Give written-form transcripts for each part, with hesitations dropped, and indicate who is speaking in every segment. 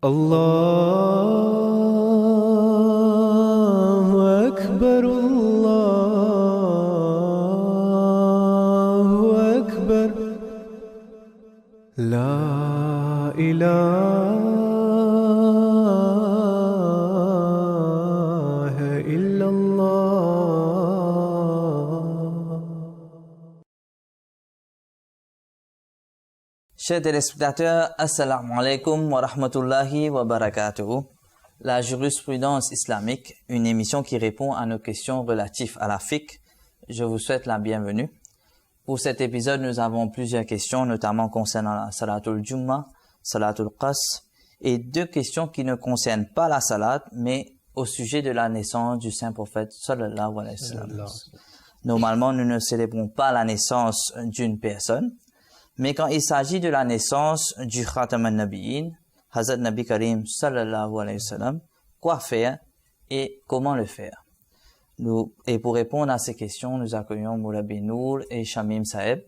Speaker 1: الله أكبر الله أكبر لا إله إلا الله.
Speaker 2: Chers téléspectateurs, assalamu alaikum wa rahmatullahi wa barakatuh. La jurisprudence islamique, une émission qui répond à nos questions relatives à la fiqh. Je vous souhaite la bienvenue. Pour cet épisode, nous avons plusieurs questions, notamment concernant la salatul Jumma, salatul Qas, et deux questions qui ne concernent pas la salat, mais au sujet de la naissance du saint prophète sallallahu alayhi wa sallam. Normalement, nous ne célébrons pas la naissance d'une personne, mais quand il s'agit de la naissance du Khatam al-Nabiyyin, Hazrat Nabi Karim sallallahu alayhi wa sallam, quoi faire et comment le faire? Et pour répondre à ces questions, nous accueillons Moula Benour et Shamim Saeb.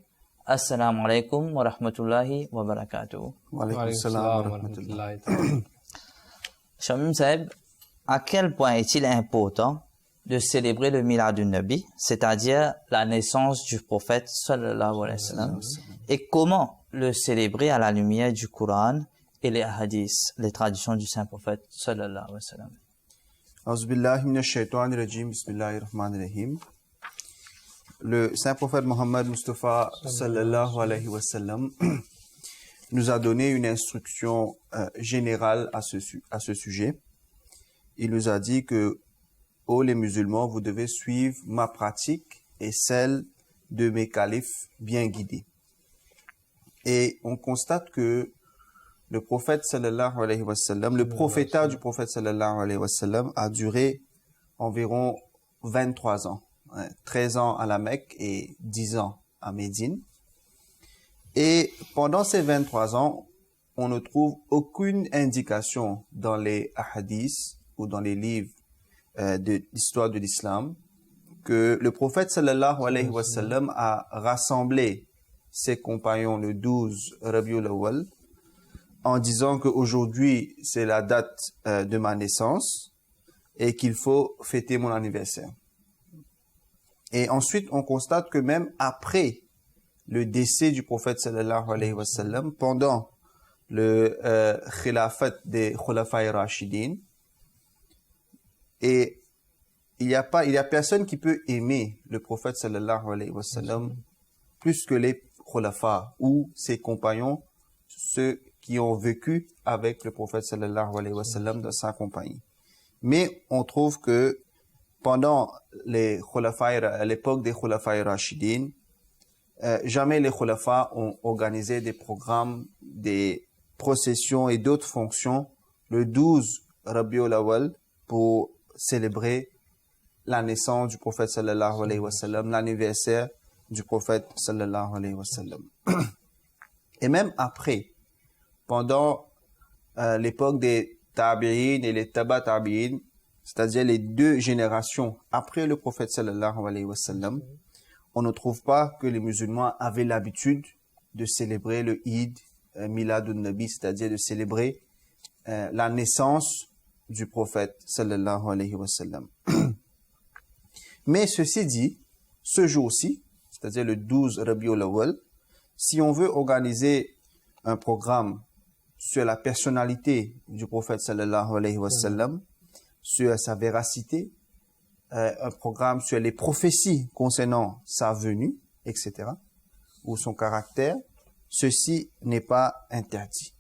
Speaker 2: Assalamu alaikum wa rahmatullahi wa barakatuh.
Speaker 3: Wa alaykum salam wa rahmatullahi.
Speaker 2: Shamim Saeb, à quel point est-il important de célébrer le Miladun Nabi, c'est-à-dire la naissance du prophète sallallahu alayhi wa sallam, et comment le célébrer à la lumière du Coran et les hadiths, les traditions du saint prophète sallallahu alayhi wa sallam?
Speaker 3: A'udhu billahi minash shaitanir rajim, bismillahir rahmanir rahim. Le saint prophète Mohammed Mustafa sallallahu alayhi wa sallam nous a donné une instruction générale à ce sujet. Il nous a dit que, ô les musulmans, vous devez suivre ma pratique et celle de mes califes bien guidés. Et on constate que le prophète sallallahu alayhi wa sallam, le prophétat du prophète sallallahu alayhi wa sallam a duré environ 23 ans. 13 ans à la Mecque et 10 ans à Médine. Et pendant ces 23 ans, on ne trouve aucune indication dans les hadiths ou dans les livres de l'histoire de l'islam que le prophète sallallahu alayhi wa sallam a rassemblé ses compagnons le 12 Rabiul Awwal en disant qu'aujourd'hui c'est la date de ma naissance et qu'il faut fêter mon anniversaire. Et ensuite on constate que même après le décès du prophète sallallahu alayhi wa sallam, pendant le khilafat des Khulafa'i Rashidin, et il y a personne qui peut aimer le prophète sallallahu alayhi wa sallam plus que les khulafa ou ses compagnons, ceux qui ont vécu avec le prophète sallallahu alayhi wa sallam dans sa compagnie. Mais on trouve que pendant les khulafa, à l'époque des Khulafa'i Rashidin, jamais les khulafa ont organisé des programmes, des processions et d'autres fonctions le 12 Rabiul Awwal pour célébrer la naissance du prophète sallallahu alayhi wa sallam, l'anniversaire du prophète sallallahu alayhi wa sallam. Et même après, pendant l'époque des tabi'in et les taba tabi'in, c'est-à-dire les deux générations après le prophète sallallahu alayhi wa sallam, on ne trouve pas que les musulmans avaient l'habitude de célébrer le Eid Miladun Nabi, c'est-à-dire de célébrer la naissance du prophète sallallahu alayhi wa sallam. Mais ceci dit, ce jour-ci, c'est-à-dire le 12 Rabiul Awwal, si on veut organiser un programme sur la personnalité du prophète sallallahu alayhi wa sallam, sur sa véracité, un programme sur les prophéties concernant sa venue, etc., ou son caractère, ceci n'est pas interdit.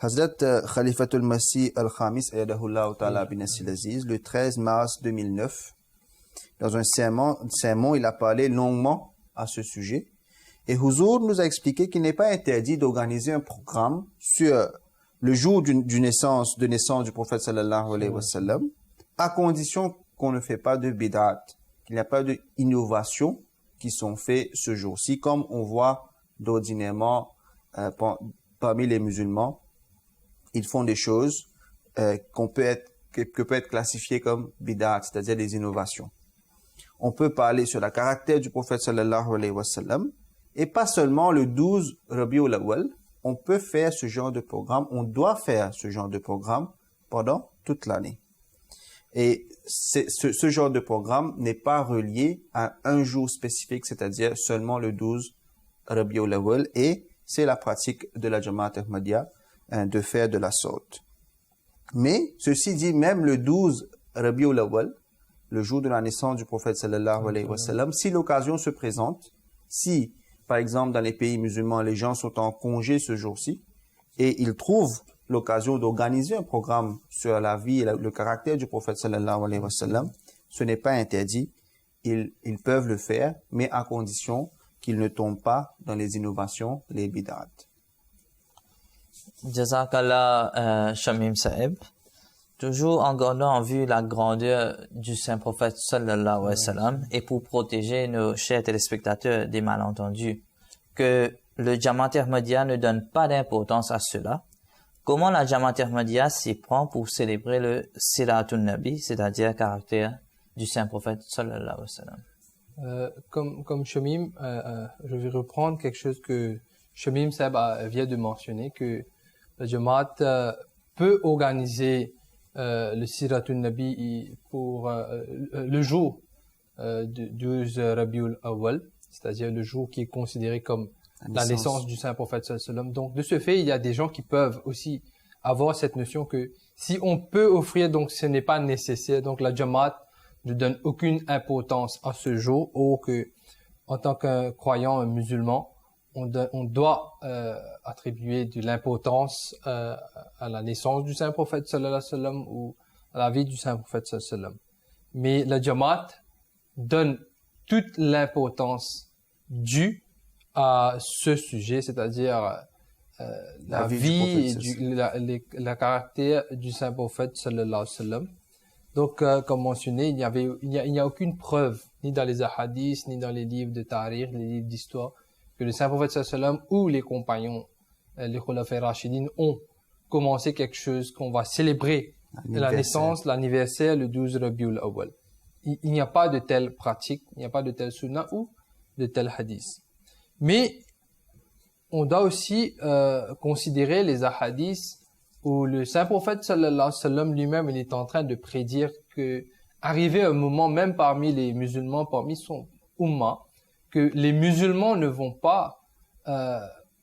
Speaker 3: Hazrat Khalifatul Masih al-Khamis ayadahullah ta'ala bin Aziz, le 13 mars 2009, dans un sermon, il a parlé longuement à ce sujet. Et Huzur nous a expliqué qu'il n'est pas interdit d'organiser un programme sur le jour de naissance du prophète sallallahu alayhi wa sallam, à condition qu'on ne fait pas de bid'at, qu'il n'y a pas d'innovation qui sont faites ce jour-ci, comme on voit d'ordinairement parmi les musulmans. Ils font des choses que peut être classifiées comme bid'at, c'est-à-dire des innovations. On peut parler sur le caractère du prophète sallallahu alayhi wa sallam, et pas seulement le 12 Rabiul Awwal, on peut faire ce genre de programme, on doit faire ce genre de programme pendant toute l'année. Et ce genre de programme n'est pas relié à un jour spécifique, c'est-à-dire seulement le 12 Rabiul Awwal, et c'est la pratique de la Jamaat Ahmadiyya de faire de la sorte. Mais, ceci dit, même le 12 Rabiul Awwal, le jour de la naissance du prophète sallallahu alayhi wa sallam, si l'occasion se présente, si, par exemple, dans les pays musulmans, les gens sont en congé ce jour-ci, et ils trouvent l'occasion d'organiser un programme sur la vie et le caractère du prophète sallallahu alayhi wa sallam, ce n'est pas interdit, ils peuvent le faire, mais à condition qu'ils ne tombent pas dans les innovations, les bid'at.
Speaker 2: Jazakallah Shamim Sahib. Toujours en gardant en vue la grandeur du saint prophète sallallahu alayhi wa sallam et pour protéger nos chers téléspectateurs des malentendus, que le Jamaat Ahmadiyya ne donne pas d'importance à cela, comment la Jamaat Ahmadiyya s'y prend pour célébrer le Siratun Nabi, c'est-à-dire le caractère du saint prophète sallallahu alayhi wa sallam?
Speaker 4: Comme Shamim, je vais reprendre quelque chose que Shamim Sahib vient de mentionner, que le Jamaat peut organiser le Siratun Nabi pour le jour du 12 Rabiul Awwal, c'est-à-dire le jour qui est considéré comme la naissance du saint prophète sallallahu alayhi wa sallam. Donc de ce fait, il y a des gens qui peuvent aussi avoir cette notion que si on peut offrir, donc ce n'est pas nécessaire. Donc la Jamaat ne donne aucune importance à ce jour, ou que en tant qu'un croyant musulman, on doit attribuer de l'importance à la naissance du saint prophète sallallahu alayhi wa sallam ou à la vie du saint prophète sallallahu alayhi wa sallam. Mais la Jamaat donne toute l'importance due à ce sujet, c'est-à-dire la vie et la caractère du saint prophète sallallahu alayhi wa sallam. Donc, comme mentionné, il n'y a aucune preuve, ni dans les hadiths, ni dans les livres de tariq, les livres d'histoire, que le saint prophète sallallahu alayhi wa sallam ou les compagnons, les khulafa rashidin, ont commencé quelque chose qu'on va célébrer la naissance, l'anniversaire, le 12 Rabiul Awwal. Il n'y a pas de telle pratique, il n'y a pas de telle sunna ou de tel hadith. Mais on doit aussi considérer les hadiths où le saint prophète sallallahu alayhi wa sallam lui-même, il est en train de prédire que arrivé un moment, même parmi les musulmans, parmi son ummah, que les musulmans ne vont pas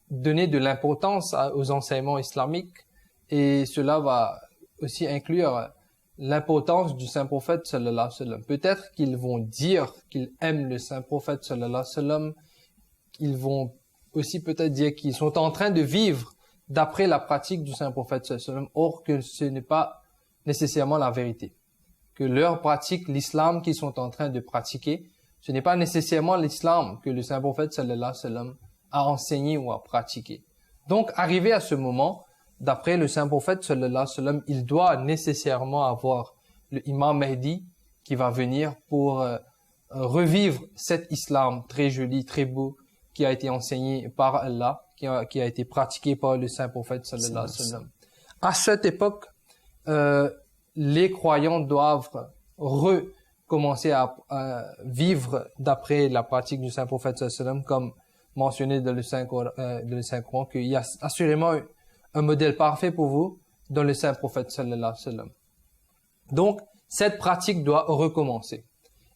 Speaker 4: donner de l'importance aux enseignements islamiques, et cela va aussi inclure l'importance du saint prophète sallallahu alayhi wa sallam. Peut-être qu'ils vont dire qu'ils aiment le saint prophète sallallahu alayhi wa sallam, ils vont aussi peut-être dire qu'ils sont en train de vivre d'après la pratique du saint prophète sallallahu alayhi wa sallam, or que ce n'est pas nécessairement la vérité. Que leur pratique, l'islam qu'ils sont en train de pratiquer, ce n'est pas nécessairement l'islam que le saint prophète sallallahu alayhi wa sallam a enseigné ou a pratiqué. Donc, arrivé à ce moment, d'après le saint prophète sallallahu alayhi wa sallam, il doit nécessairement avoir le imam Mahdi qui va venir pour revivre cet islam très joli, très beau, qui a été enseigné par Allah, qui a été pratiqué par le saint prophète sallallahu alayhi wa sallam. À cette époque, les croyants doivent recommencer à vivre d'après la pratique du saint prophète sallallahu alayhi wa sallam, comme mentionné dans le Saint-Coran, qu'il y a assurément un modèle parfait pour vous dans le saint prophète sallallahu alayhi wa sallam. Donc, cette pratique doit recommencer.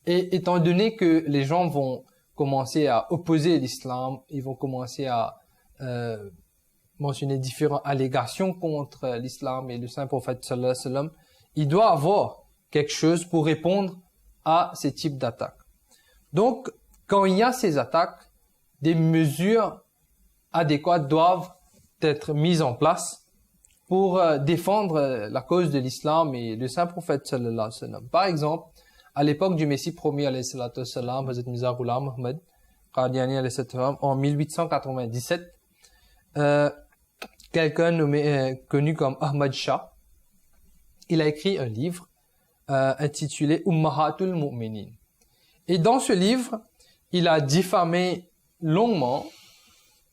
Speaker 4: Et étant donné que les gens vont commencer à opposer l'islam, ils vont commencer à mentionner différentes allégations contre l'islam et le saint prophète sallallahu alayhi wa sallam, il doit avoir quelque chose pour répondre à ces types d'attaques. Donc, quand il y a ces attaques, des mesures adéquates doivent être mises en place pour défendre la cause de l'islam et le saint prophète sallallahu alayhi wa sallam. Par exemple, à l'époque du Messie promis alayhi salatu wa sallam, Hazrat Mirza Ghulam Ahmad Qadiani alayhi salatu wa sallam, en 1897, quelqu'un connu comme Ahmad Shah, il a écrit un livre intitulé Ummahatul Mu'minin. Et dans ce livre, il a diffamé longuement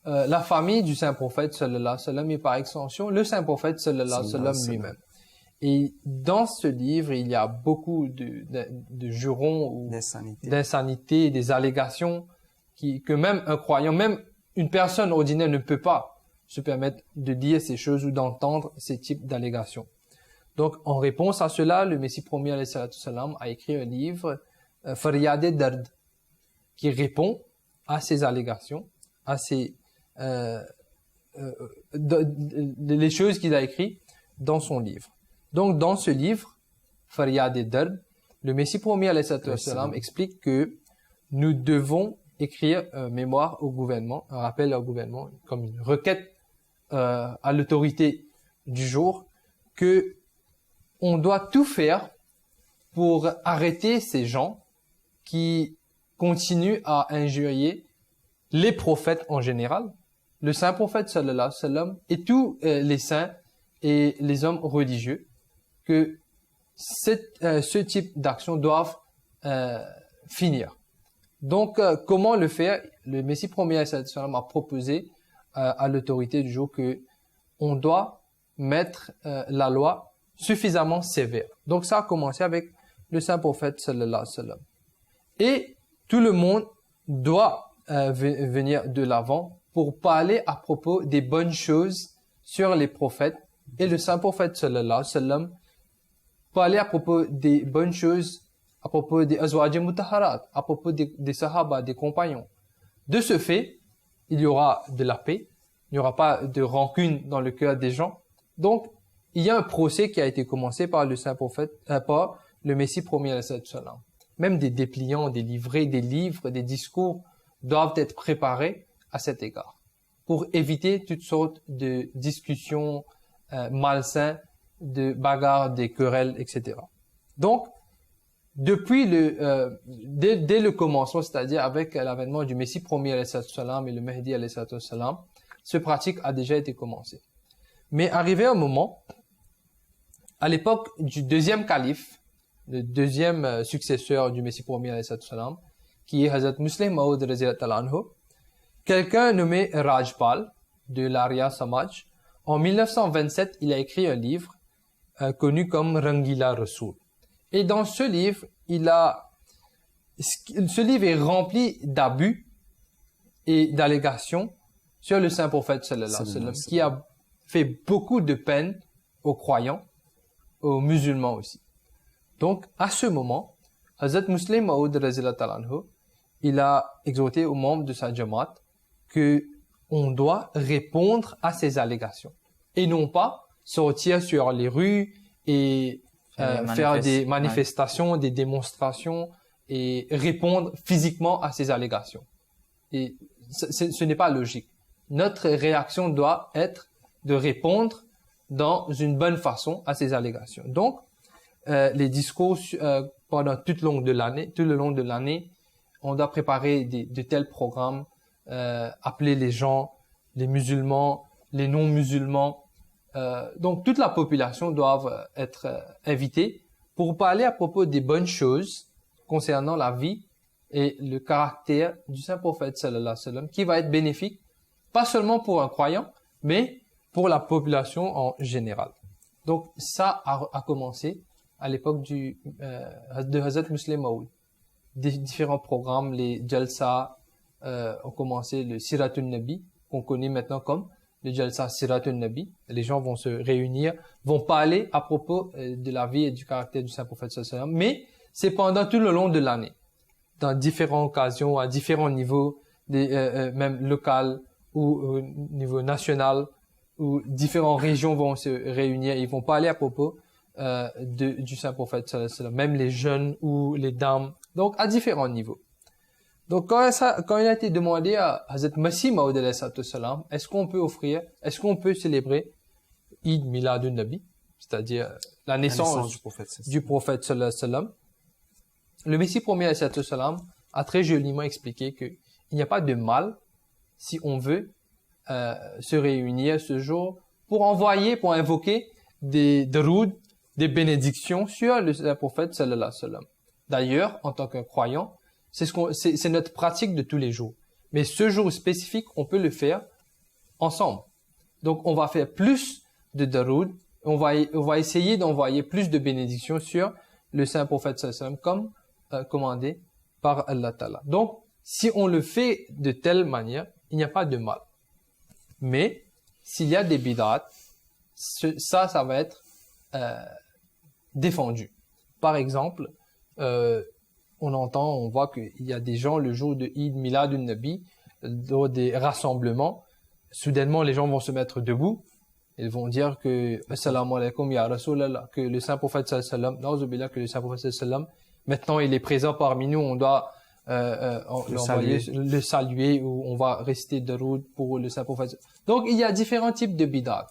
Speaker 4: la famille du saint prophète sallallahu alayhi wa sallam et par extension le saint prophète sallallahu alayhi wa sallam lui-même. Et dans ce livre, il y a beaucoup de jurons ou d'insanité, des allégations que même un croyant, même une personne ordinaire ne peut pas se permettre de dire ces choses ou d'entendre ces types d'allégations. Donc, en réponse à cela, le Messie premier alayhi salatu salam a écrit un livre, Faryad Dard, qui répond à ces allégations, à ces les choses qu'il a écrites dans son livre. Donc, dans ce livre, Faryad Dard, le Messie premier alayhi salatu salam explique que nous devons écrire un mémoire au gouvernement, un rappel au gouvernement, comme une requête à l'autorité du jour, que on doit tout faire pour arrêter ces gens qui continuent à injurier les prophètes en général, le saint prophète sallallahu alayhi wa sallam et tous les saints et les hommes religieux, que ce type d'actions doivent finir. Donc, comment le faire? Le Messie premier alayhi sallam a proposé à l'autorité du jour que on doit mettre la loi suffisamment sévère. Donc, ça a commencé avec le saint prophète sallallahu alayhi wa sallam. Et tout le monde doit venir de l'avant pour parler à propos des bonnes choses sur les prophètes. Et le saint prophète sallallahu alayhi wa sallam parler à propos des bonnes choses, à propos des azwaj mutahharat, à propos des sahaba, des compagnons. De ce fait, il y aura de la paix, il n'y aura pas de rancune dans le cœur des gens. Donc, il y a un procès qui a été commencé par le saint prophète, par le Messie premier alayhi salam. Même des dépliants, des livrets, des livres, des discours doivent être préparés à cet égard pour éviter toutes sortes de discussions malsaines, de bagarres, des querelles, etc. Donc, depuis dès le commencement, c'est-à-dire avec l'avènement du Messie premier alayhi salam et le Mahdi alayhi salam, ce pratique a déjà été commencé. Mais arrivé un moment, à l'époque du deuxième calife, le deuxième successeur du Messie premier alayhi salam, qui est Hazrat Musleh Maud radhiyallahu anhu, quelqu'un nommé Rajpal de l'Arya Samaj, en 1927, il a écrit un livre connu comme Rangila Rasool. Et dans ce livre, ce livre est rempli d'abus et d'allégations sur le saint prophète sallallahu alayhi wa sallam, qui a fait beaucoup de peine aux croyants, aux musulmans aussi. Donc, à ce moment, Hazrat Musleh Maud radhiyallahu anhu, il a exhorté aux membres de sa Jamaat que on doit répondre à ces allégations et non pas sortir sur les rues et faire des manifestations, des démonstrations et répondre physiquement à ces allégations. Et ce n'est pas logique. Notre réaction doit être de répondre dans une bonne façon à ces allégations. Donc, les discours pendant tout le long de l'année, on doit préparer de tels programmes, appeler les gens, les musulmans, les non-musulmans. Donc, toute la population doit être invitée pour parler à propos des bonnes choses concernant la vie et le caractère du saint prophète sallallahu alayhi wa sallam, qui va être bénéfique, pas seulement pour un croyant, mais pour la population en général. Donc, ça a commencé à l'époque de Hazrat Musleh Maud. Des différents programmes, les Jalsa ont commencé, le Siratun Nabi, qu'on connaît maintenant comme le Jalsa Siratun Nabi. Les gens vont se réunir, vont parler à propos de la vie et du caractère du saint prophète sallallahu alayhi wa sallam, mais c'est pendant tout le long de l'année, dans différentes occasions, à différents niveaux, même local ou au niveau national, où différentes régions vont se réunir, ils vont parler à propos du saint prophète sallallahu alayhi wa sallam, même les jeunes ou les dames, donc à différents niveaux. Donc quand il a été demandé à Hazrat Masih Maud alayhi salam, est-ce qu'on peut célébrer Eid Miladun Nabi, c'est-à-dire la naissance du prophète sallallahu alayhi wa sallam, le Messie premier alayhi salam a très joliment expliqué que il n'y a pas de mal si on veut se réunir ce jour pour invoquer des daroud, des bénédictions sur le prophète sallallahu alayhi wa sallam. D'ailleurs, en tant que croyant, c'est notre pratique de tous les jours. Mais ce jour spécifique, on peut le faire ensemble. Donc, on va faire plus de daroud, on va essayer d'envoyer plus de bénédictions sur le saint prophète sallallahu alayhi wa sallam, comme commandé par Allah Ta'ala. Donc, si on le fait de telle manière, il n'y a pas de mal. Mais s'il y a des bid'at, ça va être défendu. Par exemple, on voit qu'il y a des gens le jour de Eid Milad un-Nabi, dans des rassemblements, soudainement les gens vont se mettre debout, ils vont dire que Assalamu alaikum ya Rasulallah, que le saint prophète sallallahu alayhi wa sallam, que le saint prophète sallallahu alayhi wa sallam, maintenant il est présent parmi nous, on doit le saluer, ou on va rester de route pour le saint prophète. Donc il y a différents types de bid'at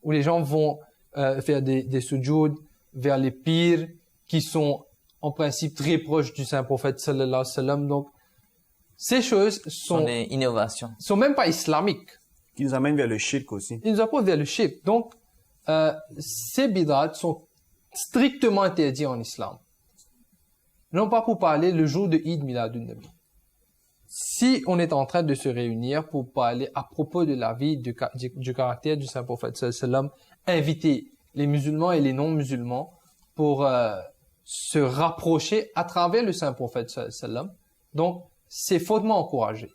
Speaker 4: où les gens vont faire des sujoud vers les pires qui sont en principe très proches du saint prophète sallallahu alayhi wa sallam. Donc ces choses
Speaker 2: sont des innovations,
Speaker 4: sont même pas islamiques,
Speaker 3: qui nous amènent vers le shirk aussi.
Speaker 4: Ils nous apportent vers le shirk. Donc ces bid'at sont strictement interdits en islam. Non pas pour parler le jour de Eid Milad un-Nabi. Si on est en train de se réunir pour parler à propos de la vie, du caractère du saint prophète sallallahu alayhi wa sallam, inviter les musulmans et les non-musulmans pour se rapprocher à travers le saint prophète sallallahu alayhi wa sallam. Donc, c'est fortement encouragé.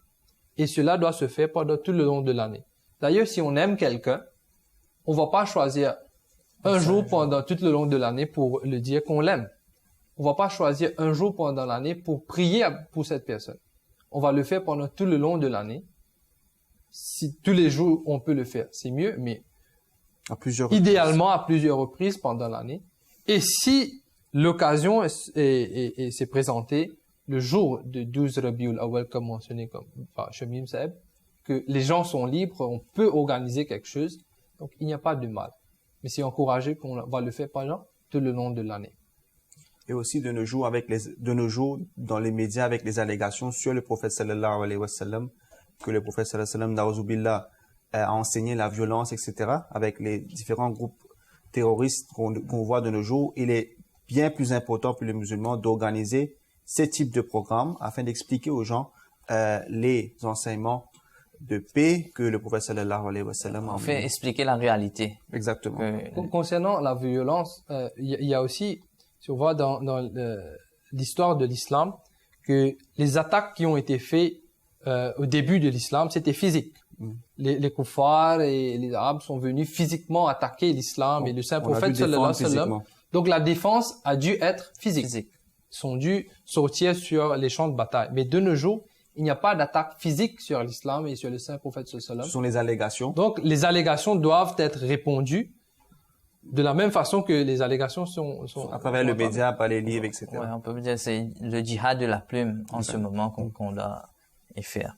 Speaker 4: Et cela doit se faire pendant tout le long de l'année. D'ailleurs, si on aime quelqu'un, on va pas choisir un jour pendant tout le long de l'année pour le dire qu'on l'aime. On va pas choisir un jour pendant l'année pour prier pour cette personne. On va le faire pendant tout le long de l'année. Si tous les jours on peut le faire, c'est mieux, mais idéalement à plusieurs reprises pendant l'année. Et si l'occasion s'est présentée le jour de 12 Rabiul Awwal, comme mentionné par Shamim Saeb, que les gens sont libres, on peut organiser quelque chose, donc il n'y a pas de mal. Mais c'est encouragé qu'on va le faire pendant tout le long de l'année.
Speaker 3: Et aussi de nos jours dans les médias avec les allégations sur le prophète sallallahu alayhi wa sallam, que le prophète sallallahu alayhi wa sallam, na'uzubillah, a enseigné la violence, etc. avec les différents groupes terroristes qu'on voit de nos jours. Il est bien plus important pour les musulmans d'organiser ce type de programme afin d'expliquer aux gens les enseignements de paix que le prophète sallallahu alayhi wa sallam a
Speaker 2: en fait expliquer la réalité.
Speaker 3: Exactement.
Speaker 4: Concernant la violence, il y a aussi, si on voit dans l'histoire de l'islam, que les attaques qui ont été faites au début de l'islam, c'était physique. Les kuffars et les arabes sont venus physiquement attaquer l'islam et le saint prophète sallallahu alayhi wa sallam. Donc la défense a dû être physique. Ils sont dû sortir sur les champs de bataille. Mais de nos jours, il n'y a pas d'attaque physique sur l'islam et sur le saint prophète sallallahu alayhi wa sallam.
Speaker 3: Ce sont les allégations.
Speaker 4: Donc les allégations doivent être répondues de la même façon que les allégations sont
Speaker 3: à travers le média, par les livres, etc.
Speaker 2: Ouais, on peut dire que c'est le djihad de la plume en ce moment qu'on doit y faire.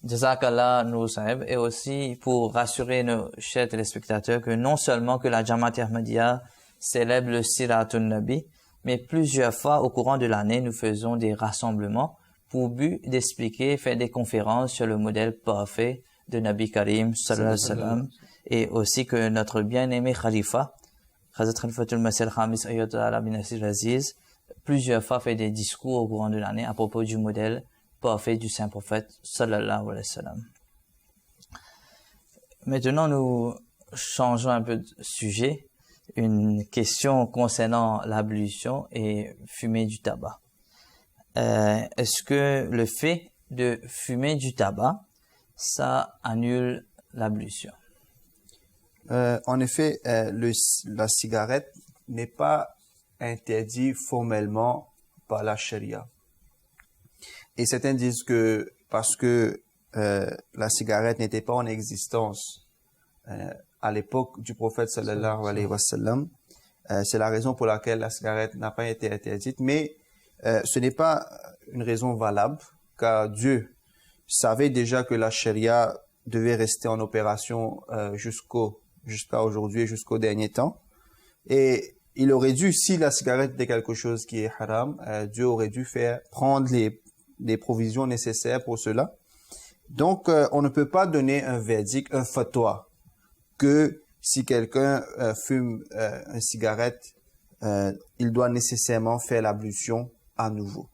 Speaker 2: Jazakallah Nour Saheb, et aussi pour rassurer nos chers téléspectateurs que non seulement que la Jamaat Ahmadiyya célèbre le Siratun Nabi, mais plusieurs fois au courant de l'année, nous faisons des rassemblements pour but d'expliquer, faire des conférences sur le modèle parfait de Nabi Karim sallallahu alayhi wa sallam, et aussi que notre bien-aimé Khalifa, Hazrat Khalifatul Masih Khamis Ayatollah bin Nasir Aziz, plusieurs fois fait des discours au courant de l'année à propos du modèle parfait du saint prophète sallallahu alayhi wa sallam. Maintenant, nous changeons un peu de sujet. Une question concernant l'ablution et fumer du tabac. Est-ce que le fait de fumer du tabac, ça annule l'ablution?
Speaker 3: En effet, la cigarette n'est pas interdite formellement par la charia. Et certains disent que parce que la cigarette n'était pas en existence à l'époque du prophète sallallahu alayhi wa sallam, c'est la raison pour laquelle la cigarette n'a pas été interdite. Mais ce n'est pas une raison valable, car Dieu savait déjà que la charia devait rester en opération jusqu'à aujourd'hui, jusqu'au dernier temps. Et il aurait dû, si la cigarette était quelque chose qui est haram, Dieu aurait dû prendre les provisions nécessaires pour cela. Donc, on ne peut pas donner un verdict, un fatwa, que si quelqu'un fume une cigarette, il doit nécessairement faire l'ablution à nouveau.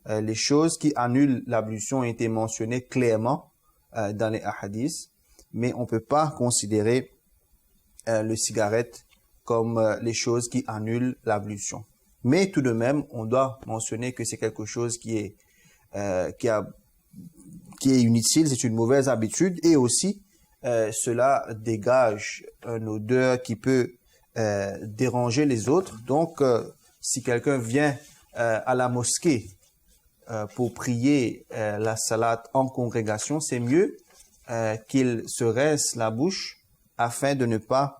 Speaker 3: Les choses qui annulent l'ablution ont été mentionnées clairement dans les hadiths, mais on ne peut pas considérer le cigarette comme les choses qui annulent l'ablution. Mais tout de même, on doit mentionner que c'est quelque chose qui est inutile, c'est une mauvaise habitude, et aussi cela dégage une odeur qui peut déranger les autres. Donc, si quelqu'un vient à la mosquée pour prier la salat en congrégation, c'est mieux qu'il se rince la bouche afin de ne pas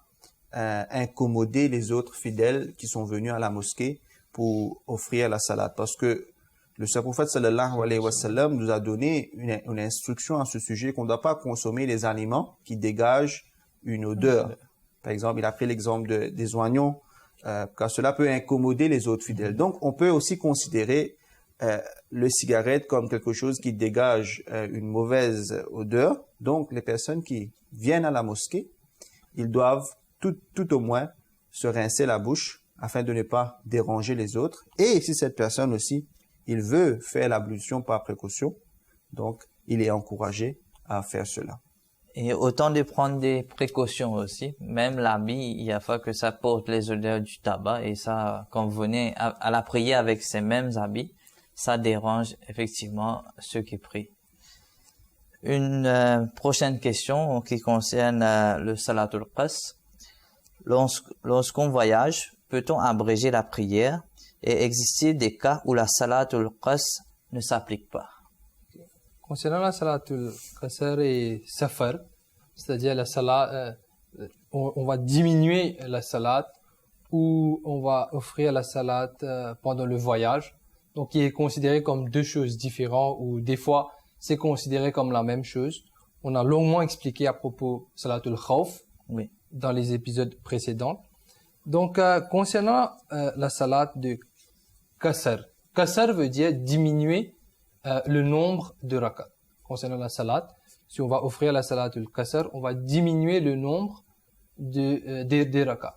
Speaker 3: incommoder les autres fidèles qui sont venus à la mosquée pour offrir la salat. Parce que le saint prophète sallallahu alayhi wa sallam nous a donné une instruction à ce sujet qu'on ne doit pas consommer les aliments qui dégagent une odeur. Par exemple, il a pris l'exemple des oignons, car cela peut incommoder les autres fidèles. Donc, on peut aussi considérer le cigarette comme quelque chose qui dégage une mauvaise odeur. Donc, les personnes qui viennent à la mosquée, ils doivent tout au moins se rincer la bouche afin de ne pas déranger les autres. Et si cette personne aussi, il veut faire l'ablution par précaution, donc il est encouragé à faire cela.
Speaker 2: Et autant de prendre des précautions aussi. Même l'habit, il y a fois que ça porte les odeurs du tabac et ça, quand vous venez à la prière avec ces mêmes habits, ça dérange effectivement ceux qui prient. Une prochaine question qui concerne le salatul qas. Lorsqu'on voyage, peut-on abréger la prière et existe des cas où la salatul qas ne s'applique pas?
Speaker 4: Concernant la salatul qasr et safar, c'est-à-dire la salat, on va diminuer la salat ou on va offrir la salat pendant le voyage. Donc, il est considéré comme deux choses différentes ou des fois, c'est considéré comme la même chose. On a longuement expliqué à propos salatul khawf dans les épisodes précédents. Donc, concernant la salat de qasr, qasr veut dire diminuer le nombre de rakat. Concernant la salat, si on va offrir la salatul qasr, on va diminuer le nombre des rakat.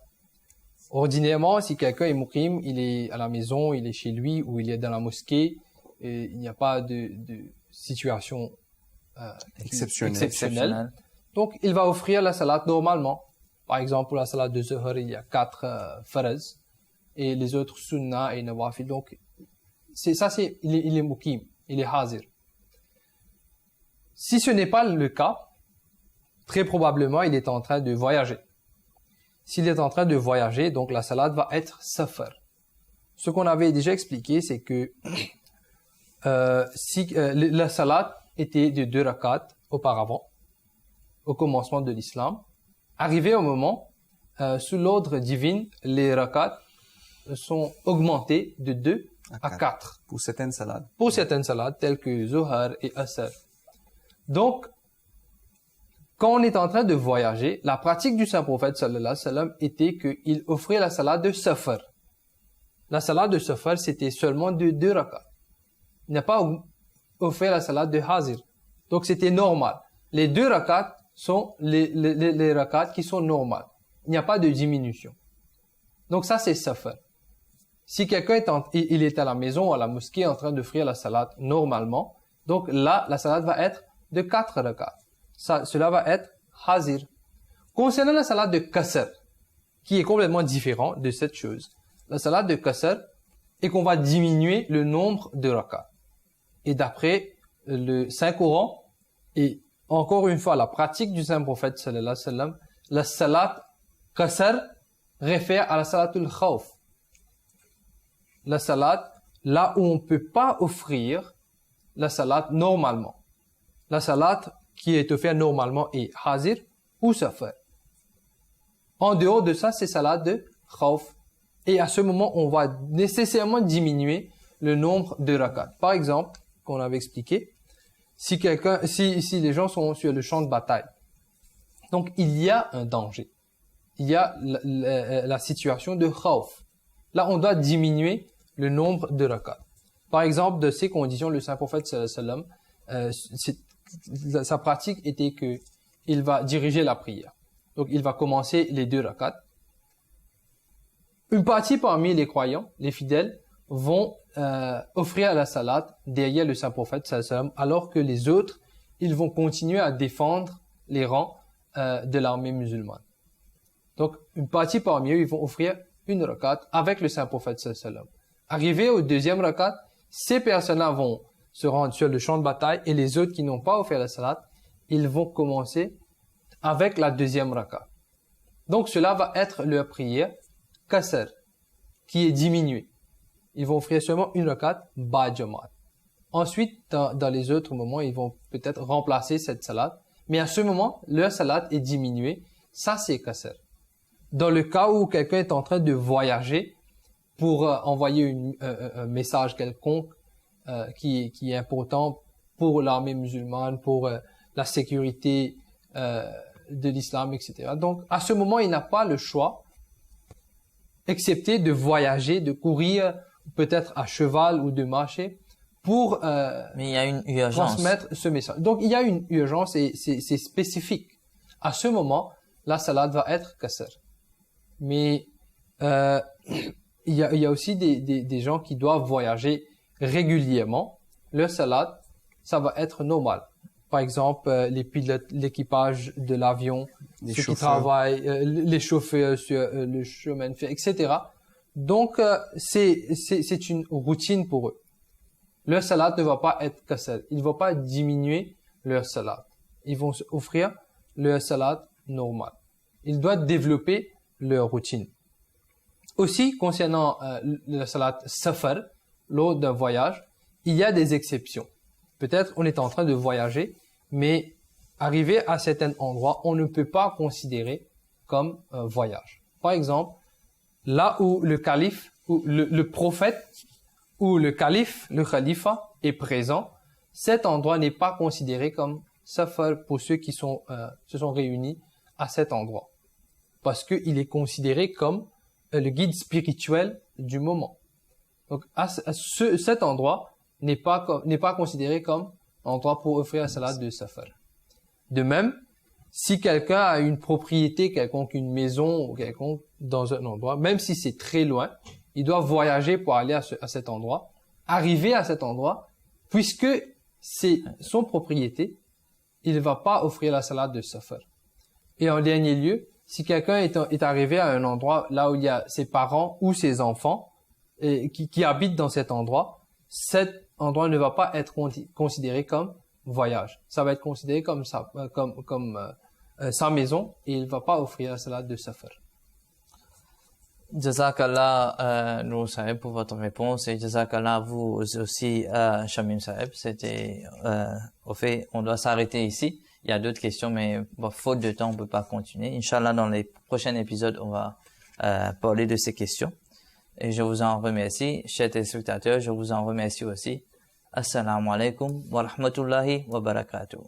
Speaker 4: Ordinairement, si quelqu'un est muqim, il est à la maison, il est chez lui ou il est dans la mosquée, et il n'y a pas de situation exceptionnelle. Donc, il va offrir la salat normalement. Par exemple, pour la salat de Zuhr, il y a 4 faraz et les autres sunnah et nawafil. Donc, il est muqim, il est hazir. Si ce n'est pas le cas, très probablement, il est en train de voyager. S'il est en train de voyager, donc la salat va être safar. Ce qu'on avait déjà expliqué, c'est que si la salat était de 2 rakats auparavant, au commencement de l'islam, arrivé au moment, sous l'ordre divin, les rakats sont augmentés de 2 à 4.
Speaker 3: Pour certaines salades.
Speaker 4: Pour certaines salades, telles que Zuhr et Asr. Donc, quand on est en train de voyager, la pratique du saint prophète sallallahu alayhi wa sallam était qu'il offrait la salat de safar. La salat de safar, c'était seulement de 2 rakats. Il n'a pas offert la salat de hazir. Donc, c'était normal. Les 2 rakats sont les rakats qui sont normales. Il n'y a pas de diminution. Donc, ça, c'est safar. Si quelqu'un est à la maison ou à la mosquée en train d'offrir la salat normalement, donc là, la salat va être de 4 rakats. Cela va être hazir. Concernant la salat de qasr, qui est complètement différent de cette chose, la salat de qasr est qu'on va diminuer le nombre de rakats. Et d'après le Saint-Coran, et encore une fois la pratique du Saint-Prophète sallallahu alayhi wa sallam, la salat qasr réfère à la salatul khawf. La salat, là où on ne peut pas offrir la salat normalement. La salat qui est offerte normalement est hazir ou safar. En dehors de ça, c'est salat de khawf. Et à ce moment, on va nécessairement diminuer le nombre de rakats. Par exemple, qu'on avait expliqué, si les gens sont sur le champ de bataille, donc il y a un danger. Il y a la situation de khawf. Là, on doit diminuer le nombre de rakats. Par exemple, de ces conditions, le saint prophète sallallahu alayhi wa sallam, sa pratique était que il va diriger la prière. Donc, il va commencer les 2 rakats. Une partie parmi les croyants, les fidèles, vont offrir la salat derrière le saint prophète sallallahu alayhi wa sallam, alors que les autres, ils vont continuer à défendre les rangs de l'armée musulmane. Donc, une partie parmi eux, ils vont offrir une rakat avec le saint prophète sallallahu alayhi wa sallam. Arrivé au 2e rakat, ces personnes-là vont se rendre sur le champ de bataille et les autres qui n'ont pas offert la salat, ils vont commencer avec la deuxième raka. Donc cela va être leur prière qasr, qui est diminuée. Ils vont offrir seulement une rakat ba jamaat. Ensuite, dans les autres moments, ils vont peut-être remplacer cette salat. Mais à ce moment, leur salat est diminuée. Ça, c'est qasr. Dans le cas où quelqu'un est en train de voyager pour envoyer un message quelconque qui est important pour l'armée musulmane, pour la sécurité de l'islam, etc. Donc, à ce moment, il n'a pas le choix, excepté de voyager, de courir, peut-être à cheval ou de marcher, pour
Speaker 2: Mais il y a une urgence.
Speaker 4: transmettre ce message. Donc, il y a une urgence et c'est spécifique. À ce moment, la salat va être qasr. Mais il y a aussi des gens qui doivent voyager régulièrement. Leur salat, ça va être normal. Par exemple, les pilotes, l'équipage de l'avion,
Speaker 3: Les
Speaker 4: ceux qui
Speaker 3: chauffeurs.
Speaker 4: travaillent, les chauffeurs sur le chemin de fer, etc. Donc, c'est une routine pour eux. Leur salat ne va pas être qasr. Ils ne vont pas diminuer leur salat. Ils vont offrir leur salat normal. Ils doivent développer leur routine. Aussi, concernant le salat safar, lors d'un voyage, il y a des exceptions. Peut-être on est en train de voyager, mais arrivé à certains endroits, on ne peut pas considérer comme un voyage. Par exemple, là où le calife, ou le prophète, où le calife, le khalifa est présent, cet endroit n'est pas considéré comme safar pour ceux qui se sont réunis à cet endroit. Parce qu'il est considéré comme le guide spirituel du moment. Donc, cet endroit n'est pas considéré comme un endroit pour offrir la salat de safar. De même, si quelqu'un a une propriété quelconque, une maison ou quelconque dans un endroit, même si c'est très loin, il doit voyager pour aller à cet endroit, arriver à cet endroit, puisque c'est son propriété, il ne va pas offrir la salat de safar. Et en dernier lieu, si quelqu'un est arrivé à un endroit là où il y a ses parents ou ses enfants qui habitent dans cet endroit ne va pas être considéré comme voyage. Ça va être considéré comme sa maison et il ne va pas offrir la salat de safar.
Speaker 2: Jazakallah, Nour Saheb, pour votre réponse, et Jazakallah vous aussi, Shamim Saheb. Au fait, on doit s'arrêter ici. Il y a d'autres questions, mais faute de temps, on peut pas continuer. Inch'Allah, dans les prochains épisodes, on va parler de ces questions. Et je vous en remercie. Chers téléspectateurs, je vous en remercie aussi. Assalamu alaikum wa rahmatullahi wa barakatuh.